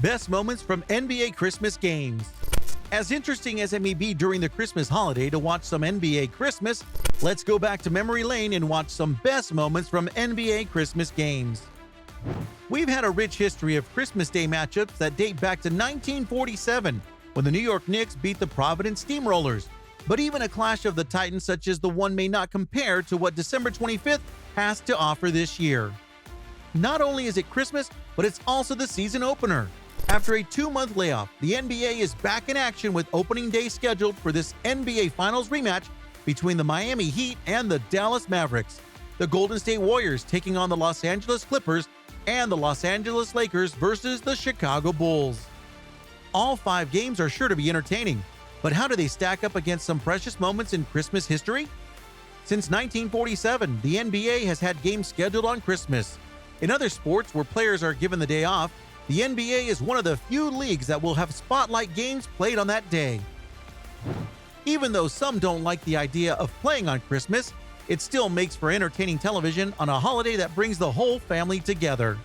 Best moments from NBA Christmas games. As interesting as it may be during the Christmas holiday to watch some NBA Christmas, let's go back to memory lane and watch some best moments from NBA Christmas games. We've had a rich history of Christmas Day matchups that date back to 1947, when the New York Knicks beat the Providence Steamrollers. But even a clash of the Titans such as the one may not compare to what December 25th has to offer this year. Not only is it Christmas, but it's also the season opener. After a 2-month layoff, the NBA is back in action with opening day scheduled for this NBA Finals rematch between the Miami Heat and the Dallas Mavericks, the Golden State Warriors taking on the Los Angeles Clippers, and the Los Angeles Lakers versus the Chicago Bulls. All 5 games are sure to be entertaining, but how do they stack up against some precious moments in Christmas history? Since 1947, the NBA has had games scheduled on Christmas. In other sports where players are given the day off, the NBA is one of the few leagues that will have spotlight games played on that day. Even though some don't like the idea of playing on Christmas, it still makes for entertaining television on a holiday that brings the whole family together.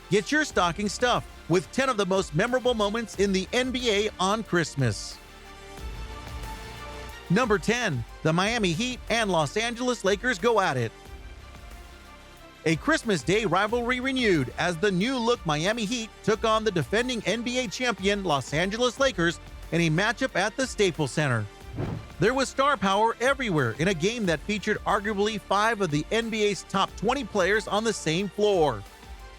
Get your stocking stuffed with 10 of the most memorable moments in the NBA on Christmas. Number 10. The Miami Heat and Los Angeles Lakers go at it. A Christmas Day rivalry renewed as the new-look Miami Heat took on the defending NBA champion Los Angeles Lakers in a matchup at the Staples Center. There was star power everywhere in a game that featured arguably 5 of the NBA's top 20 players on the same floor.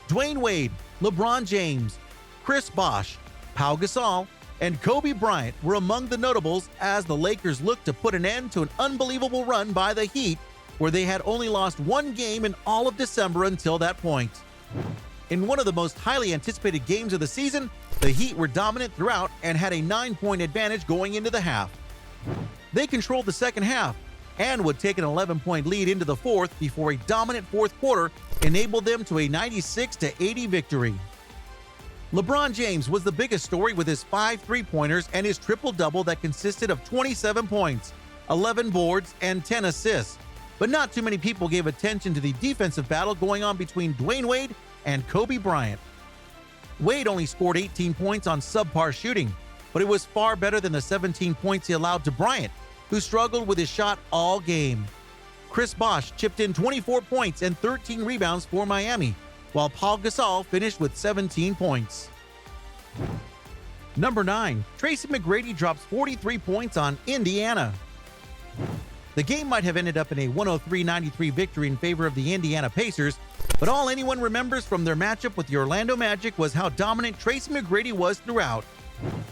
Dwayne Wade, LeBron James, Chris Bosh, Pau Gasol, and Kobe Bryant were among the notables as the Lakers looked to put an end to an unbelievable run by the Heat, where they had only lost 1 game in all of December until that point. In one of the most highly anticipated games of the season, the Heat were dominant throughout and had a 9-point advantage going into the half. They controlled the second half and would take an 11-point lead into the fourth before a dominant fourth quarter enabled them to a 96-80 victory. LeBron James was the biggest story with his 5 three-pointers and his triple-double that consisted of 27 points, 11 boards, and 10 assists. But not too many people gave attention to the defensive battle going on between Dwayne Wade and Kobe Bryant. Wade only scored 18 points on subpar shooting, but it was far better than the 17 points he allowed to Bryant, who struggled with his shot all game. Chris Bosh chipped in 24 points and 13 rebounds for Miami, while Pau Gasol finished with 17 points. Number 9. Tracy McGrady drops 43 points on Indiana. The game might have ended up in a 103-93 victory in favor of the Indiana Pacers, but all anyone remembers from their matchup with the Orlando Magic was how dominant Tracy McGrady was throughout.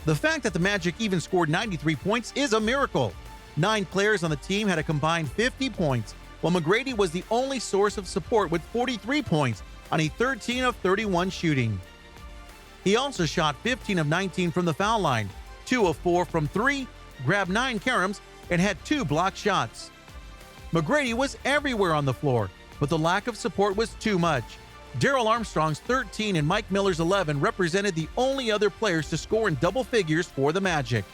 The fact that the Magic even scored 93 points is a miracle. 9 players on the team had a combined 50 points, while McGrady was the only source of support with 43 points on a 13 of 31 shooting. He also shot 15 of 19 from the foul line, 2 of 4 from 3, grabbed 9 caroms, and had 2 blocked shots. McGrady was everywhere on the floor, but the lack of support was too much. Darrell Armstrong's 13 and Mike Miller's 11 represented the only other players to score in double figures for the Magic.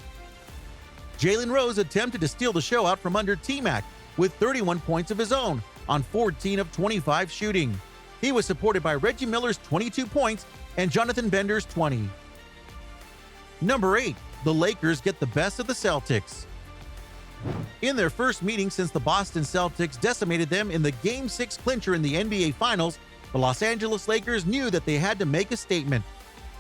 Jalen Rose attempted to steal the show out from under T-Mac with 31 points of his own on 14 of 25 shooting. He was supported by Reggie Miller's 22 points and Jonathan Bender's 20. Number 8. The Lakers get the best of the Celtics. In their first meeting since the Boston Celtics decimated them in the Game 6 clincher in the NBA Finals, the Los Angeles Lakers knew that they had to make a statement.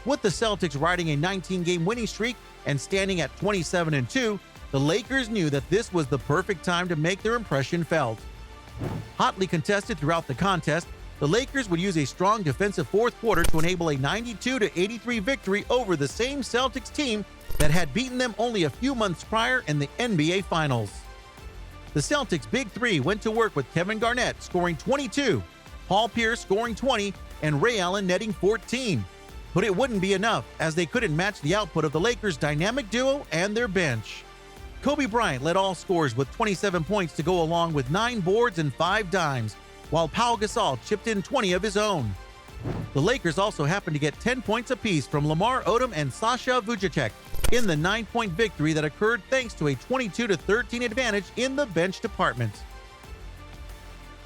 With the Celtics riding a 19-game winning streak and standing at 27-2, the Lakers knew that this was the perfect time to make their impression felt. Hotly contested throughout the contest, the Lakers would use a strong defensive fourth quarter to enable a 92-83 victory over the same Celtics team that had beaten them only a few months prior in the NBA Finals. The Celtics' Big Three went to work with Kevin Garnett scoring 22, Paul Pierce scoring 20, and Ray Allen netting 14. But it wouldn't be enough, as they couldn't match the output of the Lakers' dynamic duo and their bench. Kobe Bryant led all scorers with 27 points to go along with 9 boards and 5 dimes, while Pau Gasol chipped in 20 of his own. The Lakers also happened to get 10 points apiece from Lamar Odom and Sasha Vujacic in the 9-point victory that occurred thanks to a 22-13 advantage in the bench department.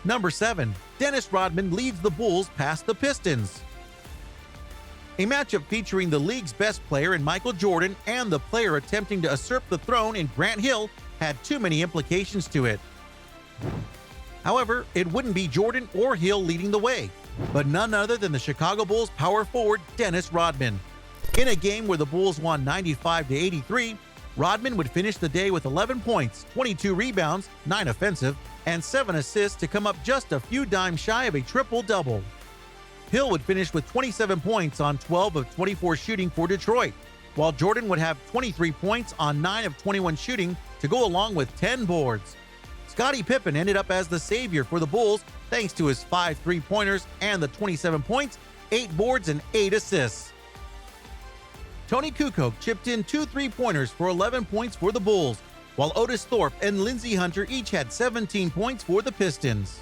Number 7. Dennis Rodman leads the Bulls past the Pistons. A matchup featuring the league's best player in Michael Jordan and the player attempting to usurp the throne in Grant Hill had too many implications to it. However, it wouldn't be Jordan or Hill leading the way, but none other than the Chicago Bulls power forward Dennis Rodman. In a game where the Bulls won 95-83, Rodman would finish the day with 11 points, 22 rebounds, 9 offensive, and 7 assists to come up just a few dimes shy of a triple-double. Hill would finish with 27 points on 12 of 24 shooting for Detroit, while Jordan would have 23 points on 9 of 21 shooting to go along with 10 boards. Scottie Pippen ended up as the savior for the Bulls thanks to his 5 three-pointers and the 27 points, 8 boards, and 8 assists. Tony Kukoc chipped in 2 three-pointers for 11 points for the Bulls, while Otis Thorpe and Lindsey Hunter each had 17 points for the Pistons.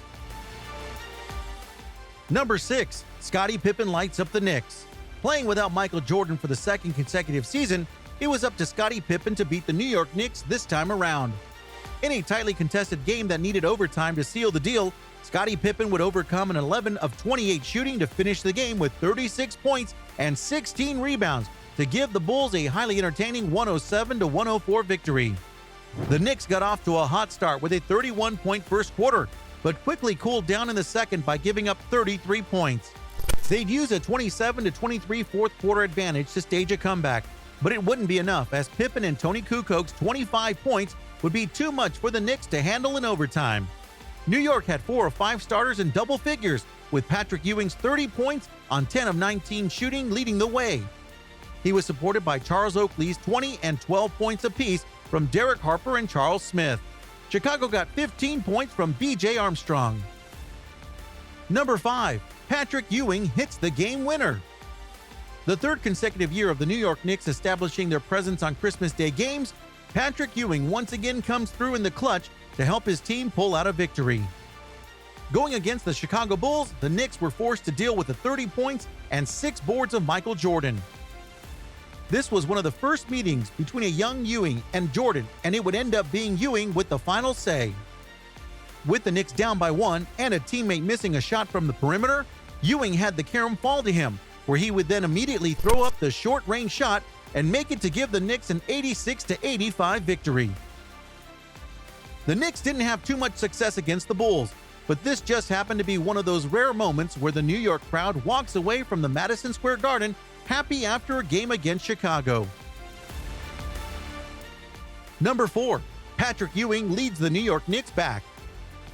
Number 6. Scottie Pippen lights up the Knicks. Playing without Michael Jordan for the second consecutive season, it was up to Scottie Pippen to beat the New York Knicks this time around. In a tightly contested game that needed overtime to seal the deal, Scottie Pippen would overcome an 11 of 28 shooting to finish the game with 36 points and 16 rebounds to give the Bulls a highly entertaining 107-104 victory. The Knicks got off to a hot start with a 31-point first quarter, but quickly cooled down in the second by giving up 33 points. They'd use a 27-23 fourth quarter advantage to stage a comeback, but it wouldn't be enough as Pippen and Tony Kukoc's 25 points would be too much for the Knicks to handle in overtime. New York had 4 of 5 starters in double figures, with Patrick Ewing's 30 points on 10 of 19 shooting leading the way. He was supported by Charles Oakley's 20 and 12 points apiece from Derek Harper and Charles Smith. Chicago got 15 points from B.J. Armstrong. Number 5. Patrick Ewing hits the game winner. The third consecutive year of the New York Knicks establishing their presence on Christmas Day games, Patrick Ewing once again comes through in the clutch to help his team pull out a victory. Going against the Chicago Bulls, the Knicks were forced to deal with the 30 points and 6 boards of Michael Jordan. This was one of the first meetings between a young Ewing and Jordan, and it would end up being Ewing with the final say. With the Knicks down by 1 and a teammate missing a shot from the perimeter, Ewing had the carom fall to him, where he would then immediately throw up the short-range shot and make it to give the Knicks an 86-85 victory. The Knicks didn't have too much success against the Bulls, but this just happened to be one of those rare moments where the New York crowd walks away from the Madison Square Garden happy after a game against Chicago. Number 4. Patrick Ewing leads the New York Knicks back.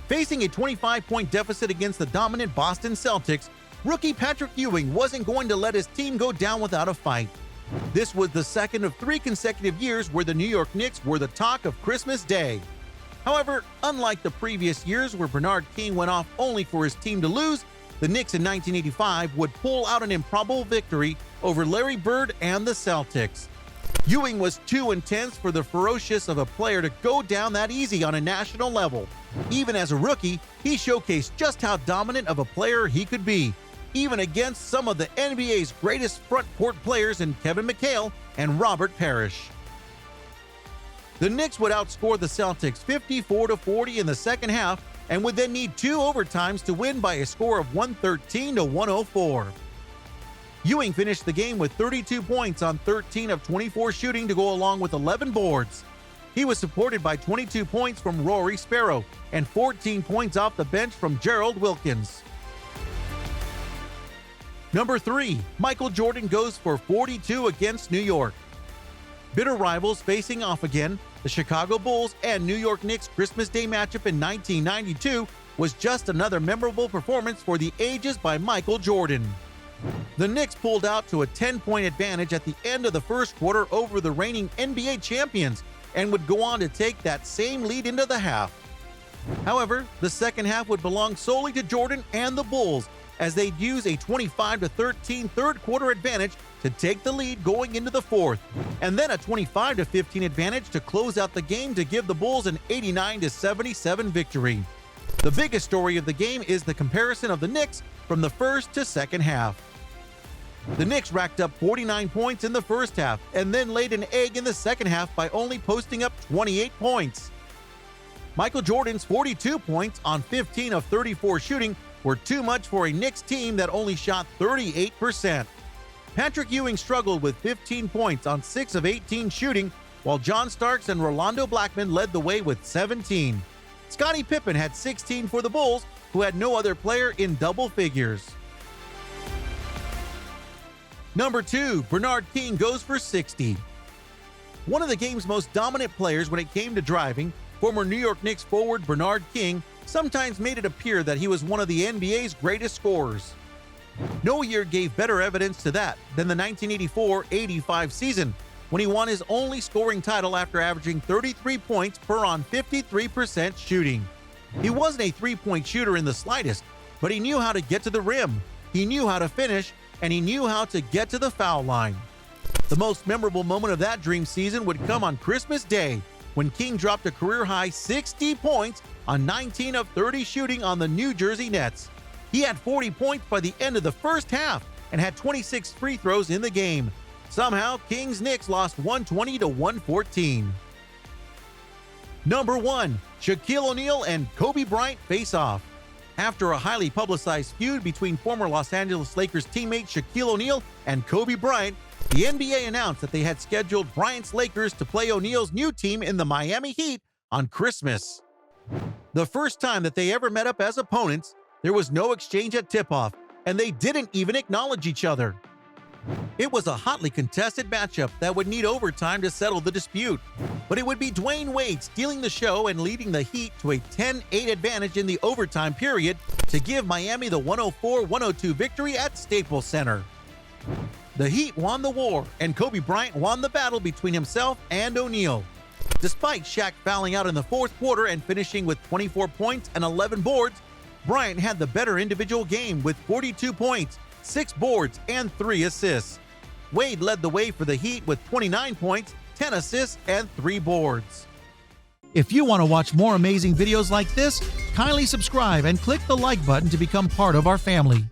Facing a 25-point deficit against the dominant Boston Celtics, rookie Patrick Ewing wasn't going to let his team go down without a fight. This was the second of 3 consecutive years where the New York Knicks were the talk of Christmas Day. However, unlike the previous years where Bernard King went off only for his team to lose, the Knicks in 1985 would pull out an improbable victory over Larry Bird and the Celtics. Ewing was too intense for the ferocious of a player to go down that easy on a national level. Even as a rookie, he showcased just how dominant of a player he could be, even against some of the NBA's greatest front court players in Kevin McHale and Robert Parrish. The Knicks would outscore the Celtics 54-40 in the second half and would then need 2 overtimes to win by a score of 113-104. Ewing finished the game with 32 points on 13 of 24 shooting to go along with 11 boards. He was supported by 22 points from Rory Sparrow and 14 points off the bench from Gerald Wilkins. Number 3. Michael Jordan goes for 42 against New York. Bitter rivals facing off again, the Chicago Bulls and New York Knicks Christmas Day matchup in 1992 was just another memorable performance for the ages by Michael Jordan. The Knicks pulled out to a 10-point advantage at the end of the first quarter over the reigning NBA champions and would go on to take that same lead into the half. However, the second half would belong solely to Jordan and the Bulls as they'd use a 25-13 third quarter advantage to take the lead going into the fourth, and then a 25-15 advantage to close out the game to give the Bulls an 89-77 victory. The biggest story of the game is the comparison of the Knicks from the first to second half. The Knicks racked up 49 points in the first half and then laid an egg in the second half by only posting up 28 points. Michael Jordan's 42 points on 15 of 34 shooting were too much for a Knicks team that only shot 38%. Patrick Ewing struggled with 15 points on 6 of 18 shooting, while John Starks and Rolando Blackman led the way with 17. Scottie Pippen had 16 for the Bulls, who had no other player in double figures. Number 2, Bernard King goes for 60. One of the game's most dominant players when it came to driving, former New York Knicks forward Bernard King sometimes made it appear that he was one of the NBA's greatest scorers. No year gave better evidence to that than the 1984-85 season, when he won his only scoring title after averaging 33 points per on 53% shooting. He wasn't a three-point shooter in the slightest, but he knew how to get to the rim, he knew how to finish, and he knew how to get to the foul line. The most memorable moment of that dream season would come on Christmas Day, when King dropped a career-high 60 points on 19 of 30 shooting on the New Jersey Nets. He had 40 points by the end of the first half and had 26 free throws in the game. Somehow, King's Knicks lost 120 to 114. Number 1, Shaquille O'Neal and Kobe Bryant face off. After a highly publicized feud between former Los Angeles Lakers teammate Shaquille O'Neal and Kobe Bryant, the NBA announced that they had scheduled Bryant's Lakers to play O'Neal's new team in the Miami Heat on Christmas. The first time that they ever met up as opponents, there was no exchange at tip-off, and they didn't even acknowledge each other. It was a hotly contested matchup that would need overtime to settle the dispute, but it would be Dwayne Wade stealing the show and leading the Heat to a 10-8 advantage in the overtime period to give Miami the 104-102 victory at Staples Center. The Heat won the war, and Kobe Bryant won the battle between himself and O'Neal. Despite Shaq fouling out in the fourth quarter and finishing with 24 points and 11 boards, Bryant had the better individual game with 42 points, 6 boards, and 3 assists. Wade led the way for the Heat with 29 points, 10 assists, and 3 boards. If you want to watch more amazing videos like this, kindly subscribe and click the like button to become part of our family.